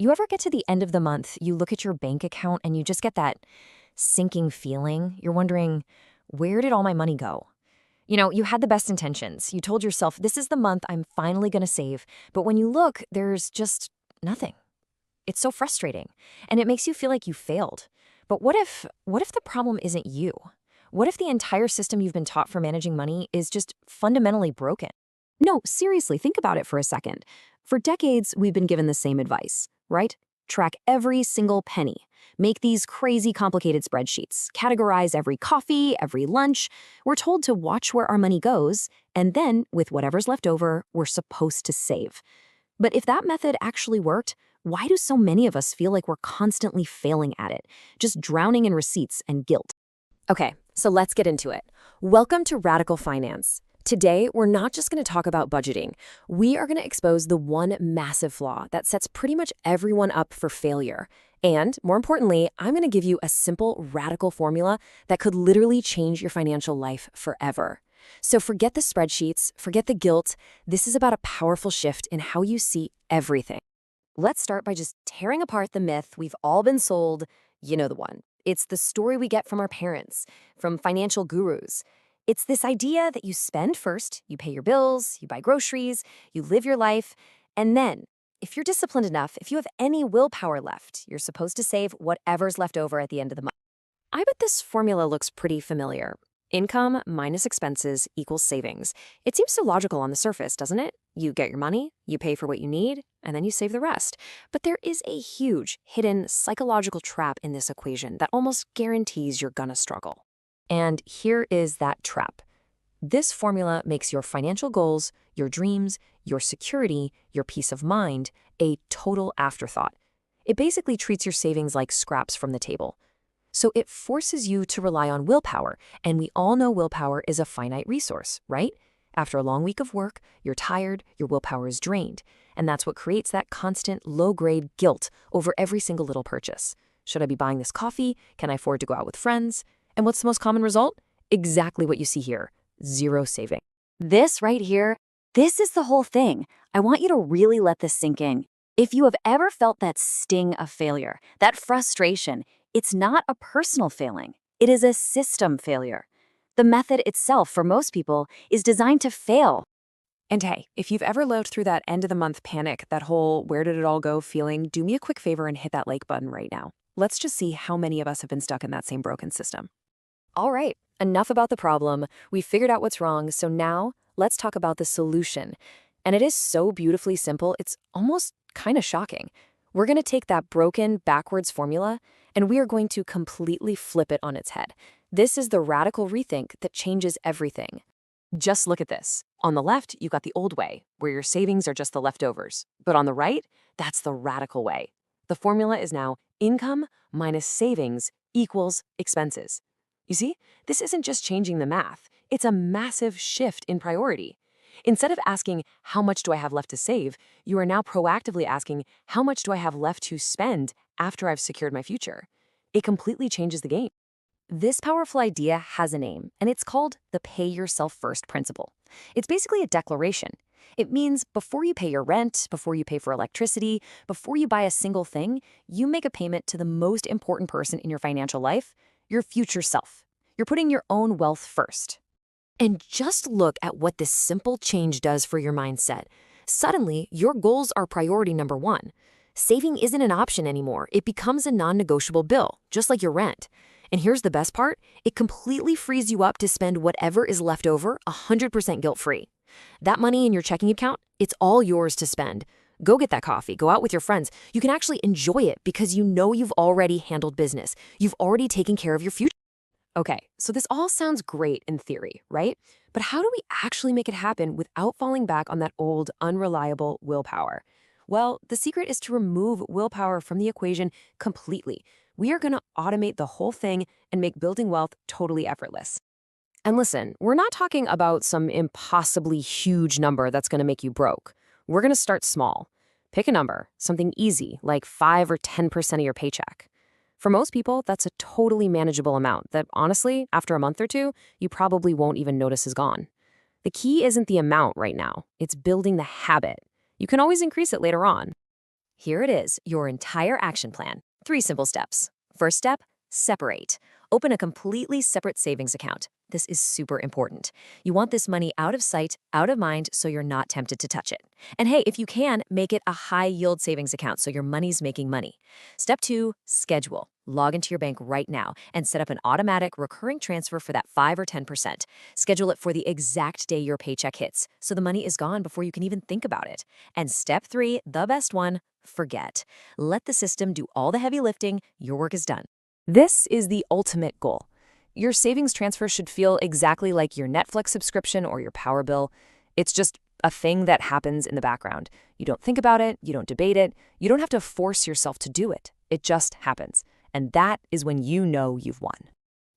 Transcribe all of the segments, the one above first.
You ever get to the end of the month, you look at your bank account and you just get that sinking feeling? You're wondering, where did all my money go? You had the best intentions. You told yourself, this is the month I'm finally going to save. But when you look, there's just nothing. It's so frustrating. And it makes you feel like you failed. But what if the problem isn't you? What if the entire system you've been taught for managing money is just fundamentally broken? No, seriously, think about it for a second. For decades, we've been given the same advice, right? Track every single penny. Make these crazy complicated spreadsheets. Categorize every coffee, every lunch. We're told to watch where our money goes, and then, with whatever's left over, we're supposed to save. But if that method actually worked, why do so many of us feel like we're constantly failing at it, just drowning in receipts and guilt? Okay, so let's get into it. Welcome to Radical Finance. Today, we're not just going to talk about budgeting. We are going to expose the one massive flaw that sets pretty much everyone up for failure. And, more importantly, I'm going to give you a simple, radical formula that could literally change your financial life forever. So forget the spreadsheets, forget the guilt. This is about a powerful shift in how you see everything. Let's start by just tearing apart the myth we've all been sold. You know the one. It's the story we get from our parents, from financial gurus. It's this idea that you spend first, you pay your bills, you buy groceries, you live your life, and then, if you're disciplined enough, if you have any willpower left, you're supposed to save whatever's left over at the end of the month. I bet this formula looks pretty familiar. Income minus expenses equals savings. It seems so logical on the surface, doesn't it? You get your money, you pay for what you need, and then you save the rest. But there is a huge, hidden psychological trap in this equation that almost guarantees you're gonna struggle. And here is that trap. This formula makes your financial goals, your dreams, your security, your peace of mind, a total afterthought. It basically treats your savings like scraps from the table. So it forces you to rely on willpower, and we all know willpower is a finite resource, right? After a long week of work, you're tired, your willpower is drained, and that's what creates that constant low-grade guilt over every single little purchase. Should I be buying this coffee? Can I afford to go out with friends? And what's the most common result? Exactly what you see here. Zero saving. This right here, this is the whole thing. I want you to really let this sink in. If you have ever felt that sting of failure, that frustration, it's not a personal failing. It is a system failure. The method itself, for most people, is designed to fail. And hey, if you've ever lived through that end-of-the-month panic, that whole where did it all go feeling, do me a quick favor and hit that like button right now. Let's just see how many of us have been stuck in that same broken system. All right, enough about the problem. We figured out what's wrong, so now let's talk about the solution. And it is so beautifully simple, it's almost kind of shocking. We're going to take that broken, backwards formula, and we are going to completely flip it on its head. This is the radical rethink that changes everything. Just look at this. On the left, you got the old way, where your savings are just the leftovers. But on the right, that's the radical way. The formula is now income minus savings equals expenses. You see, this isn't just changing the math. It's a massive shift in priority. Instead of asking, how much do I have left to save, you are now proactively asking, how much do I have left to spend after I've secured my future? It completely changes the game. This powerful idea has a name, and it's called the Pay Yourself First principle. It's basically a declaration. It means before you pay your rent, before you pay for electricity, before you buy a single thing, you make a payment to the most important person in your financial life, your future self. You're putting your own wealth first. And just look at what this simple change does for your mindset. Suddenly, your goals are priority number one. Saving isn't an option anymore. It becomes a non-negotiable bill, just like your rent. And here's the best part. It completely frees you up to spend whatever is left over 100% guilt-free. That money in your checking account, it's all yours to spend. Go get that coffee. Go out with your friends. You can actually enjoy it because you know you've already handled business. You've already taken care of your future. Okay, so this all sounds great in theory, right? But how do we actually make it happen without falling back on that old, unreliable willpower? Well, the secret is to remove willpower from the equation completely. We are going to automate the whole thing and make building wealth totally effortless. And listen, we're not talking about some impossibly huge number that's going to make you broke. We're going to start small. Pick a number, something easy, like 5 or 10% of your paycheck. For most people, that's a totally manageable amount that, honestly, after a month or two, you probably won't even notice is gone. The key isn't the amount right now. It's building the habit. You can always increase it later on. Here it is, your entire action plan. 3 simple steps. First step, separate. Open a completely separate savings account. This is super important. You want this money out of sight, out of mind, so you're not tempted to touch it. And hey, if you can, make it a high-yield savings account so your money's making money. Step 2, schedule. Log into your bank right now and set up an automatic recurring transfer for that 5 or 10%. Schedule it for the exact day your paycheck hits, so the money is gone before you can even think about it. And step 3, the best one, forget. Let the system do all the heavy lifting. Your work is done. This is the ultimate goal. Your savings transfer should feel exactly like your Netflix subscription or your power bill. It's just a thing that happens in the background. You don't think about it, you don't debate it, you don't have to force yourself to do it. It just happens. And that is when you know you've won.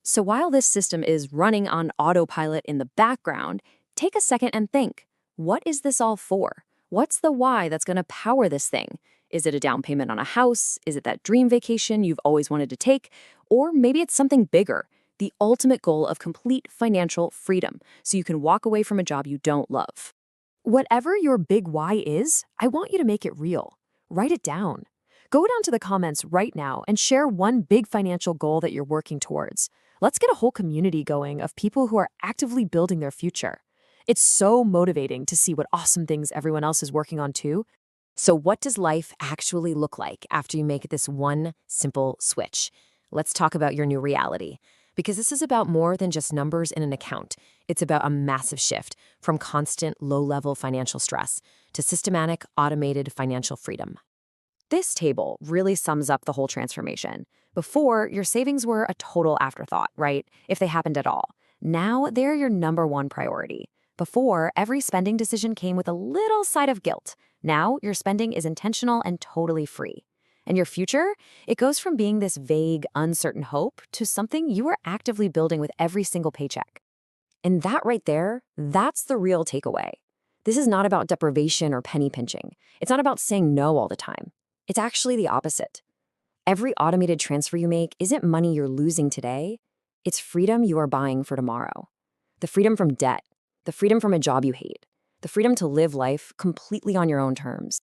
So while this system is running on autopilot in the background, take a second and think, what is this all for? What's the why that's going to power this thing? Is it a down payment on a house? Is it that dream vacation you've always wanted to take? Or maybe it's something bigger, the ultimate goal of complete financial freedom, so you can walk away from a job you don't love. Whatever your big why is, I want you to make it real. Write it down. Go down to the comments right now and share one big financial goal that you're working towards. Let's get a whole community going of people who are actively building their future. It's so motivating to see what awesome things everyone else is working on too. So what does life actually look like after you make this one simple switch? Let's talk about your new reality. Because this is about more than just numbers in an account. It's about a massive shift from constant low-level financial stress to systematic, automated financial freedom. This table really sums up the whole transformation. Before, your savings were a total afterthought, right? If they happened at all. Now, they're your number one priority. Before, every spending decision came with a little side of guilt. Now, your spending is intentional and totally free. And your future? It goes from being this vague, uncertain hope to something you are actively building with every single paycheck. And that right there, that's the real takeaway. This is not about deprivation or penny pinching. It's not about saying no all the time. It's actually the opposite. Every automated transfer you make isn't money you're losing today. It's freedom you are buying for tomorrow. The freedom from debt, the freedom from a job you hate, the freedom to live life completely on your own terms.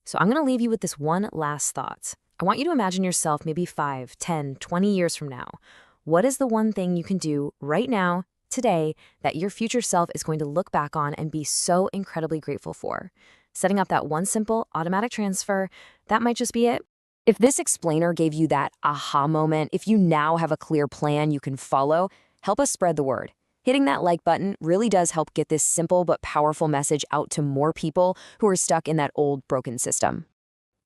So I'm going to leave you with this one last thought. I want you to imagine yourself maybe 5, 10, 20 years from now. What is the one thing you can do right now, today, that your future self is going to look back on and be so incredibly grateful for? Setting up that one simple automatic transfer, that might just be it. If this explainer gave you that aha moment, if you now have a clear plan you can follow, help us spread the word. Hitting that like button really does help get this simple but powerful message out to more people who are stuck in that old, broken system.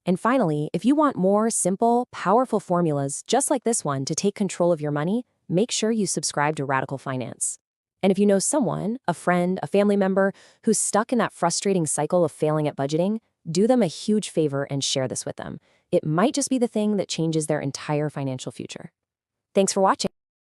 And finally, if you want more simple, powerful formulas just like this one to take control of your money, make sure you subscribe to Radical Finance. And if you know someone, a friend, a family member, who's stuck in that frustrating cycle of failing at budgeting, do them a huge favor and share this with them. It might just be the thing that changes their entire financial future. Thanks for watching.